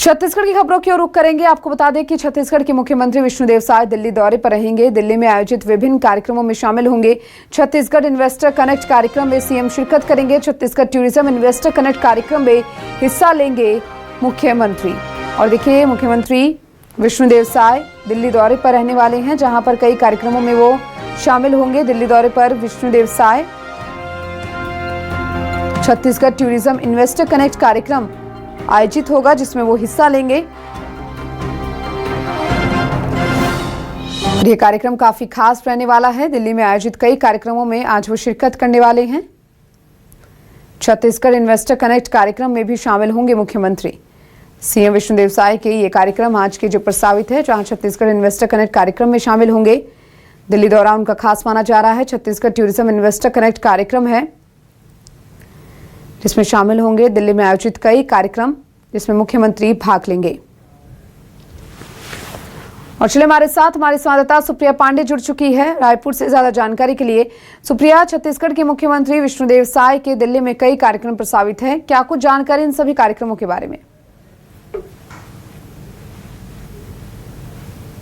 छत्तीसगढ़ की खबरों की ओर रुख करेंगे। आपको बता दें कि छत्तीसगढ़ के मुख्यमंत्री विष्णुदेव साय दिल्ली दौरे पर रहेंगे। दिल्ली में आयोजित विभिन्न कार्यक्रमों में शामिल होंगे। छत्तीसगढ़ इन्वेस्टर कनेक्ट कार्यक्रम में सीएम शिरकत करेंगे। छत्तीसगढ़ टूरिज्म इन्वेस्टर कनेक्ट कार्यक्रम में हिस्सा लेंगे मुख्यमंत्री। और देखिए, मुख्यमंत्री विष्णुदेव साय दिल्ली दौरे पर रहने वाले हैं, जहां पर कई कार्यक्रमों में वो शामिल होंगे। दिल्ली दौरे पर Vishnudeo Sai Chhattisgarh tourism investor connect कार्यक्रम आयोजित होगा, जिसमें वो हिस्सा लेंगे। ये कार्यक्रम काफी खास रहने वाला है। दिल्ली में आयोजित कई कार्यक्रमों में आज वो शिरकत करने वाले हैं। छत्तीसगढ़ इन्वेस्टर कनेक्ट कार्यक्रम में भी शामिल होंगे मुख्यमंत्री। सीएम विष्णुदेव साय के ये कार्यक्रम आज के जो प्रस्तावित है, जहां छत्तीसगढ़ इन्वेस्टर कनेक्ट कार्यक्रम में शामिल होंगे। दिल्ली दौरा उनका खास माना जा रहा है। छत्तीसगढ़ टूरिज्म इन्वेस्टर कनेक्ट कार्यक्रम है, जिसमें शामिल होंगे। दिल्ली में आयोजित कई कार्यक्रम जिसमें मुख्यमंत्री भाग लेंगे। और चलिए, हमारे साथ हमारी संवाददाता सुप्रिया पांडे जुड़ चुकी है रायपुर से ज्यादा जानकारी के लिए। सुप्रिया, छत्तीसगढ़ के मुख्यमंत्री विष्णुदेव साय के दिल्ली में कई कार्यक्रम प्रस्तावित हैं, क्या कुछ जानकारी इन सभी कार्यक्रमों के बारे में?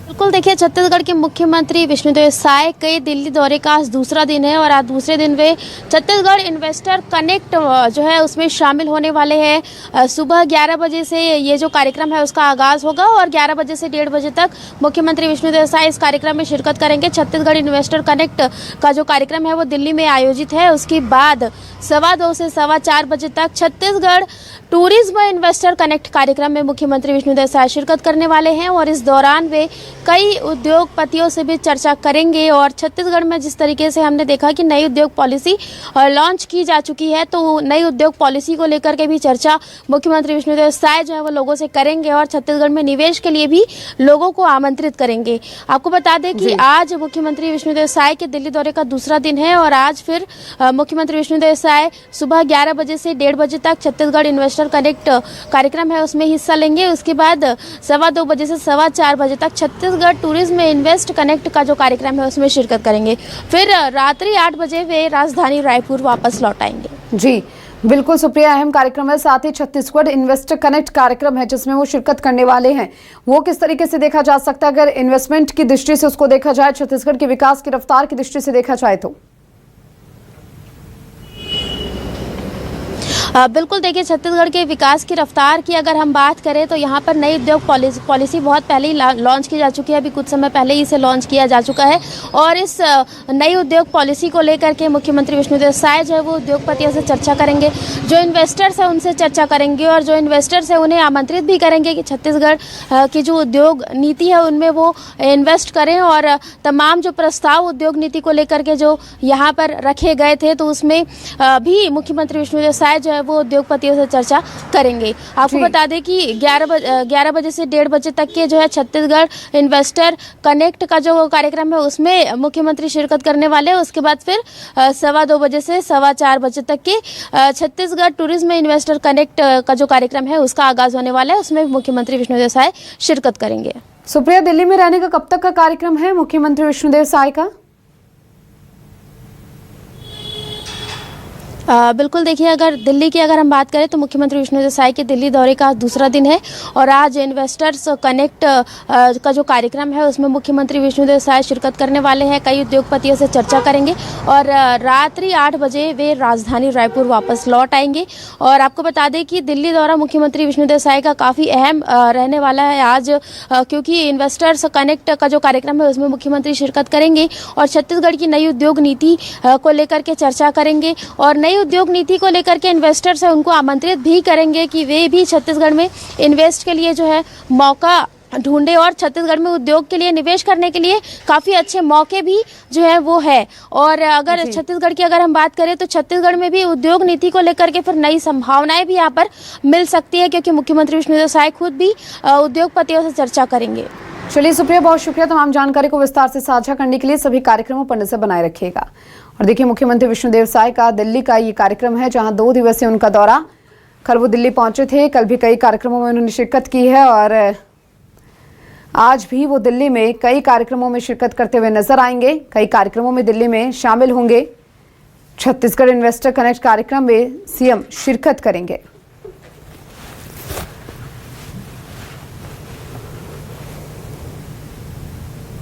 बिल्कुल, देखिए, छत्तीसगढ़ के मुख्यमंत्री विष्णुदेव साय के दिल्ली दौरे का आज दूसरा दिन है और आज दूसरे दिन वे छत्तीसगढ़ इन्वेस्टर कनेक्ट जो है उसमें शामिल होने वाले हैं। सुबह 11 बजे से ये जो कार्यक्रम है उसका आगाज़ होगा और 11 बजे से 1:30 बजे तक मुख्यमंत्री विष्णुदेव साय इस कार्यक्रम में शिरकत करेंगे। छत्तीसगढ़ इन्वेस्टर कनेक्ट का जो कार्यक्रम है वो दिल्ली में आयोजित है। उसके बाद 2:15 से 4:15 बजे तक छत्तीसगढ़ टूरिज्म इन्वेस्टर कनेक्ट कार्यक्रम में मुख्यमंत्री विष्णुदेव साय शिरकत करने वाले हैं और इस दौरान वे कई उद्योगपतियों से भी चर्चा करेंगे। और छत्तीसगढ़ में जिस तरीके से हमने देखा कि नई उद्योग पॉलिसी लॉन्च की जा चुकी है, तो नई उद्योग पॉलिसी को लेकर के भी चर्चा मुख्यमंत्री विष्णुदेव साय जो है वो लोगों से करेंगे और छत्तीसगढ़ में निवेश के लिए भी लोगों को आमंत्रित करेंगे। आपको बता दें कि आज मुख्यमंत्री विष्णुदेव साय के दिल्ली दौरे का दूसरा दिन है और आज फिर मुख्यमंत्री विष्णुदेव साय सुबह 11 बजे से 1:30 बजे तक छत्तीसगढ़ इन्वेस्टर कनेक्ट कार्यक्रम है उसमें हिस्सा लेंगे। उसके बाद 2:15 बजे से 4:15 बजे तक छत्तीसगढ़ टूरिज्म इन्वेस्ट कनेक्ट का जो कार्यक्रम है उसमें शिरकत करेंगे। फिर रात्रि 8 बजे वे राजधानी रायपुर वापस लौट आएंगे। जी बिल्कुल सुप्रिया, अहम कार्यक्रम है। साथ ही छत्तीसगढ़ इन्वेस्टर कनेक्ट कार्यक्रम है जिसमें वो शिरकत करने वाले हैं। वो किस तरीके से देखा जा सकता है अगर इन्वेस्टमेंट की दृष्टि से उसको देखा जाए, छत्तीसगढ़ के विकास की रफ्तार की दृष्टि से देखा जाए तो? बिल्कुल, देखिए, छत्तीसगढ़ के विकास की रफ्तार की अगर हम बात करें तो यहाँ पर नई उद्योग पॉलिसी बहुत पहले ही लॉन्च की जा चुकी है। अभी कुछ समय पहले ही इसे लॉन्च किया जा चुका है और इस नई उद्योग पॉलिसी को लेकर के मुख्यमंत्री विष्णुदेव साय जो है वो उद्योगपतियों से चर्चा करेंगे। जो इन्वेस्टर्स हैं उनसे चर्चा करेंगे और जो इन्वेस्टर्स हैं उन्हें आमंत्रित भी करेंगे कि छत्तीसगढ़ की जो उद्योग नीति है उनमें वो इन्वेस्ट करें। और तमाम जो प्रस्ताव उद्योग नीति को लेकर के जो यहाँ पर रखे गए थे, तो उसमें भी मुख्यमंत्री विष्णुदेव साय जो है वो उद्योगपतियों से चर्चा करेंगे। आपको बता दें कि 11 बजे से 1:30 बजे तक के जो है छत्तीसगढ़ इन्वेस्टर कनेक्ट का जो कार्यक्रम है उसमें मुख्यमंत्री शिरकत करने वाले हैं। उसके बाद फिर 2:15 बजे से 4:15 बजे तक के छत्तीसगढ़ टूरिज्म इन्वेस्टर कनेक्ट का जो कार्यक्रम है उसका आगाज होने वाला है, उसमें मुख्यमंत्री विष्णुदेव साय शिरकत करेंगे। सुप्रिया, दिल्ली में रहने का कब तक का कार्यक्रम है मुख्यमंत्री विष्णुदेव साय का? बिल्कुल, देखिए, अगर दिल्ली की अगर हम बात करें तो मुख्यमंत्री विष्णुदेव साय के दिल्ली दौरे का दूसरा दिन है और आज इन्वेस्टर्स कनेक्ट का जो कार्यक्रम है उसमें मुख्यमंत्री विष्णुदेव साय शिरकत करने वाले हैं। कई उद्योगपतियों से चर्चा करेंगे और रात्रि 8 बजे वे राजधानी रायपुर वापस लौट आएंगे। और आपको बता दें कि दिल्ली दौरा मुख्यमंत्री विष्णुदेव साय का काफ़ी अहम रहने वाला है आज, क्योंकि इन्वेस्टर्स कनेक्ट का जो कार्यक्रम है उसमें मुख्यमंत्री शिरकत करेंगे और छत्तीसगढ़ की नई उद्योग नीति को लेकर के चर्चा करेंगे और नई उद्योग नीति को लेकर के इन्वेस्टर्स है उनको आमंत्रित भी करेंगे कि वे भी छत्तीसगढ़ में इन्वेस्ट के लिए जो है मौका ढूंढे और छत्तीसगढ़ में उद्योग के लिए निवेश करने के लिए काफ़ी अच्छे मौके भी जो है वो है। और अगर छत्तीसगढ़ की अगर हम बात करें तो छत्तीसगढ़ में भी उद्योग नीति को लेकर के फिर नई संभावनाएं भी यहाँ पर मिल सकती है, क्योंकि मुख्यमंत्री विष्णुदेव साय खुद भी उद्योगपतियों से चर्चा करेंगे। चलिए सुप्रिया, बहुत शुक्रिया तमाम जानकारी को विस्तार से साझा करने के लिए। सभी कार्यक्रमों पर नजर बनाए रखिएगा। और देखिए, मुख्यमंत्री विष्णुदेव साय का दिल्ली का ये कार्यक्रम है, जहां 2 दिवसीय उनका दौरा। कल वो दिल्ली पहुंचे थे, कल भी कई कार्यक्रमों में उन्होंने शिरकत की है और आज भी वो दिल्ली में कई कार्यक्रमों में शिरकत करते हुए नजर आएंगे। कई कार्यक्रमों में दिल्ली में शामिल होंगे। छत्तीसगढ़ इन्वेस्टर कनेक्ट कार्यक्रम में सीएम शिरकत करेंगे।